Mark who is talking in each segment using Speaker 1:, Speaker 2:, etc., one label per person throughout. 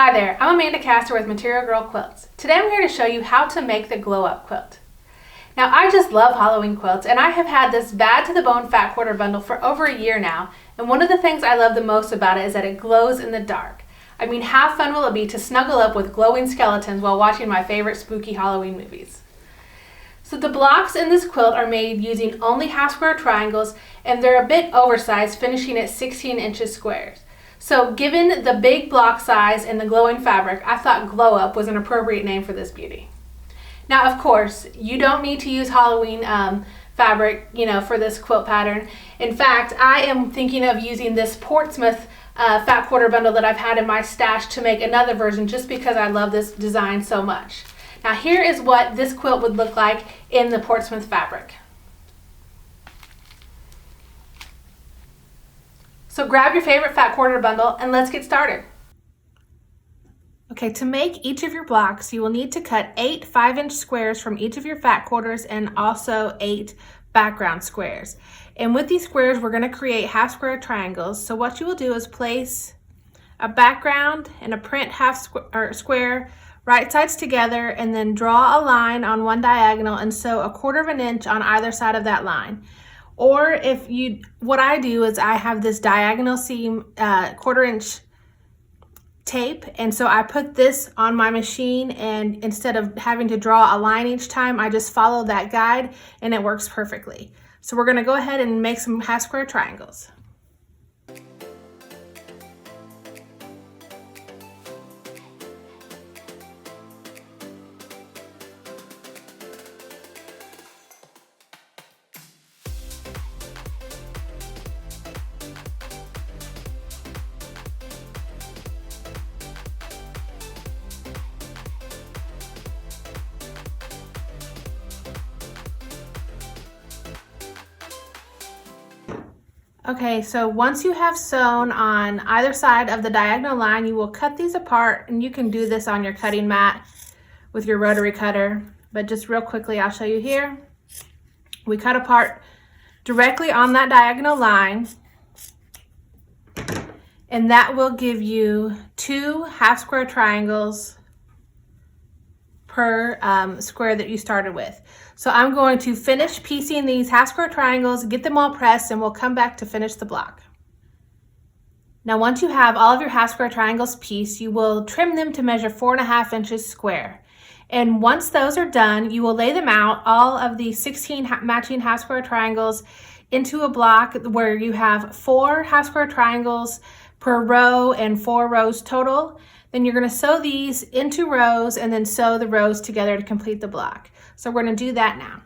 Speaker 1: Hi there, I'm Amanda Castor with Material Girl Quilts. Today I'm here to show you how to make the glow up quilt. Now I just love Halloween quilts, and I have had this Bad to the Bone fat quarter bundle for over a year now, and one of the things I love the most about it is that it glows in the dark. I mean, how fun will it be to snuggle up with glowing skeletons while watching my favorite spooky Halloween movies? So the blocks in this quilt are made using only half square triangles, and they're a bit oversized, finishing at 16 inches squares. So given the big block size and the glowing fabric, I thought glow up was an appropriate name for this beauty. Now, of course, you don't need to use Halloween fabric, for this quilt pattern. In fact, I am thinking of using this Portsmouth fat quarter bundle that I've had in my stash to make another version just because I love this design so much. Now, here is what this quilt would look like in the Portsmouth fabric. So grab your favorite fat quarter bundle and let's get started. Okay, to make each of your blocks, you will need to cut 8 5-inch squares from each of your fat quarters and also 8 background squares. And with these squares, we're going to create half square triangles. So what you will do is place a background and a print square right sides together, and then draw a line on one diagonal and sew a 1/4 inch on either side of that line. Or what I do is I have this diagonal seam 1/4 inch tape, and so I put this on my machine, and instead of having to draw a line each time, I just follow that guide and it works perfectly. So we're going to go ahead and make some half square triangles. Okay, so once you have sewn on either side of the diagonal line, you will cut these apart, and you can do this on your cutting mat with your rotary cutter, but just real quickly, I'll show you here. We cut apart directly on that diagonal line, and that will give you 2 half square triangles per square that you started with. So I'm going to finish piecing these half square triangles, get them all pressed, and we'll come back to finish the block. Now, once you have all of your half square triangles pieced, you will trim them to measure 4.5 inches square. And once those are done, you will lay them out, all of the 16 matching half square triangles, into a block where you have 4 half square triangles per row and 4 rows total. Then you're going to sew these into rows and then sew the rows together to complete the block. So we're going to do that now.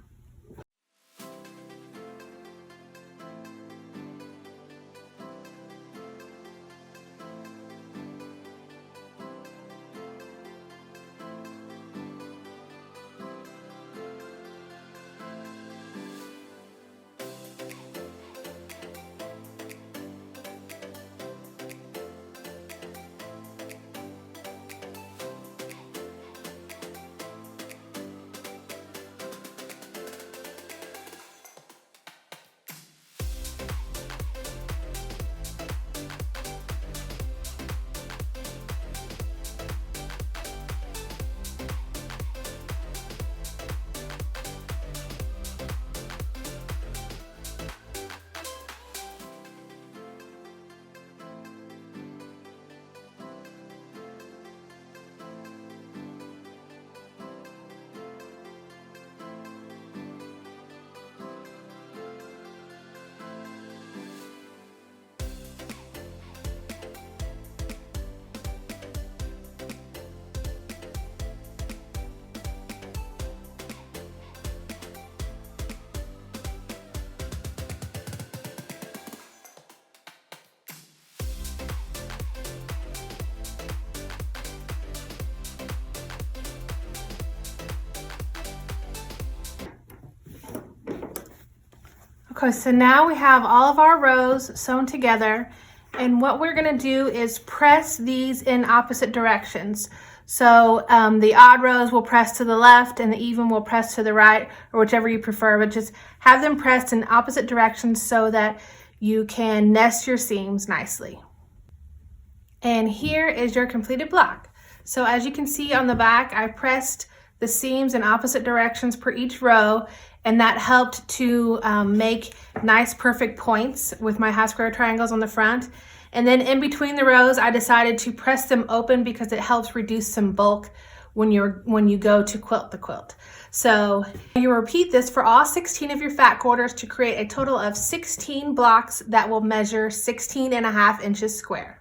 Speaker 1: Okay, so now we have all of our rows sewn together, and what we're going to do is press these in opposite directions. So the odd rows will press to the left and the even will press to the right, or whichever you prefer, but just have them pressed in opposite directions so that you can nest your seams nicely. And here is your completed block. So as you can see on the back, I pressed the seams in opposite directions per each row, and that helped to make nice perfect points with my half square triangles on the front. And then in between the rows, I decided to press them open because it helps reduce some bulk when you go to quilt the quilt. So you repeat this for all 16 of your fat quarters to create a total of 16 blocks that will measure 16.5 inches square.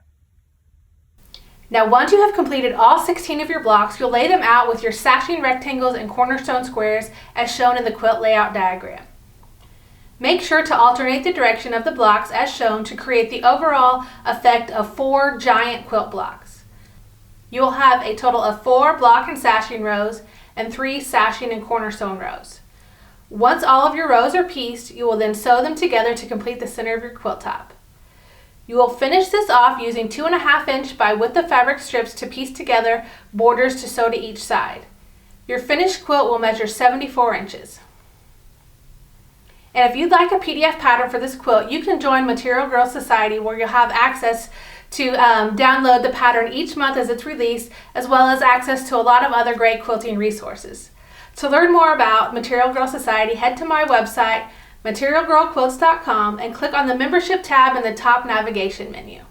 Speaker 1: Now once you have completed all 16 of your blocks, you'll lay them out with your sashing rectangles and cornerstone squares as shown in the quilt layout diagram. Make sure to alternate the direction of the blocks as shown to create the overall effect of 4 giant quilt blocks. You will have a total of 4 block and sashing rows and 3 sashing and cornerstone rows. Once all of your rows are pieced, you will then sew them together to complete the center of your quilt top. You will finish this off using 2.5 inch by width of fabric strips to piece together borders to sew to each side. Your finished quilt will measure 74 inches. And if you'd like a PDF pattern for this quilt, you can join Material Girl Society, where you'll have access to download the pattern each month as it's released, as well as access to a lot of other great quilting resources. To learn more about Material Girl Society, head to my website, materialgirlquilts.com, and click on the membership tab in the top navigation menu.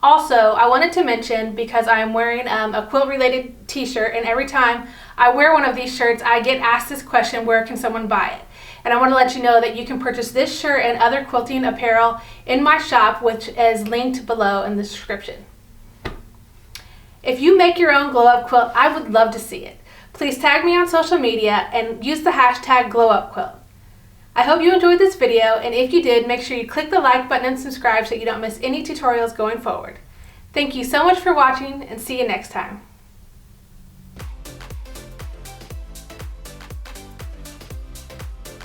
Speaker 1: Also, I wanted to mention, because I'm wearing a quilt related t-shirt, and every time I wear one of these shirts, I get asked this question: where can someone buy it? And I want to let you know that you can purchase this shirt and other quilting apparel in my shop, which is linked below in the description. If you make your own glow up quilt, I would love to see it. Please tag me on social media and use the hashtag glowupquilt. I hope you enjoyed this video, and if you did, make sure you click the like button and subscribe so you don't miss any tutorials going forward. Thank you so much for watching, and see you next time.